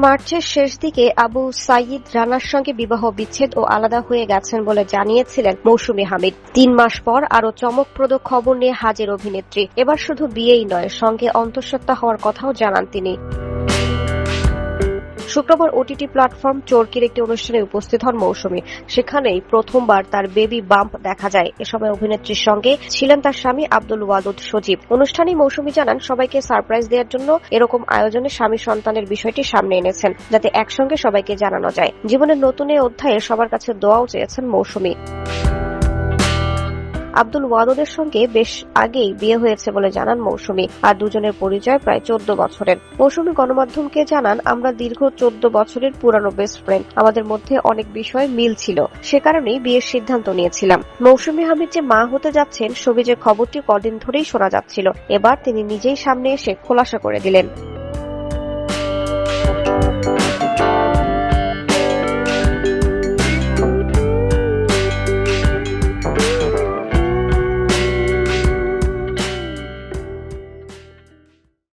মার্চের শেষ দিকে আবু সাইদ রানার সঙ্গে বিবাহ বিচ্ছেদ ও আলাদা হয়ে গেছেন বলে জানিয়েছিলেন মৌসুমী হামিদ। ৩ মাস পর আরও চমকপ্রদ খবর নিয়ে হাজির অভিনেত্রী। এবার শুধু বিয়েই নয়, সঙ্গে অন্তঃসত্ত্বা হওয়ার কথাও জানান তিনি। শুক্রবার ওটিটি প্ল্যাটফর্ম চরকির একটি অনুষ্ঠানে উপস্থিত হন মৌসুমী। সেখানেই প্রথমবার তার বেবি বাম্প দেখা যায়। এ সময় অভিনেত্রীর সঙ্গে ছিলেন তার স্বামী আব্দুল ওয়াদুদ সজীব। অনুষ্ঠানে মৌসুমী জানান, সবাইকে সারপ্রাইজ দেওয়ার জন্য এরকম আয়োজনে স্বামী সন্তানের বিষয়টি সামনে এনেছেন, যাতে একসঙ্গে সবাইকে জানানো যায়। জীবনের নতুন এই অধ্যায়ে সবার কাছে দোয়াও চেয়েছেন মৌসুমী। আব্দুল ওয়াদুদের সঙ্গে বেশ আগেই বিয়ে হয়েছে বলে জানান মৌসুমী, আর দুজনের পরিচয় প্রায় 14 বছরের। মৌসুমী গণমাধ্যমকে জানান, আমরা দীর্ঘ 14 বছরের পুরানো বেস্ট ফ্রেন্ড। আমাদের মধ্যে অনেক বিষয়ে মিল ছিল, সে কারণেই বিয়ের সিদ্ধান্ত নিয়েছিলাম। মৌসুমী হামিদ যে মা হতে যাচ্ছেন, শোবিজের খবরটি কদিন ধরেই শোনা যাচ্ছিল। এবার তিনি নিজেই সামনে এসে খোলাসা করে দিলেন।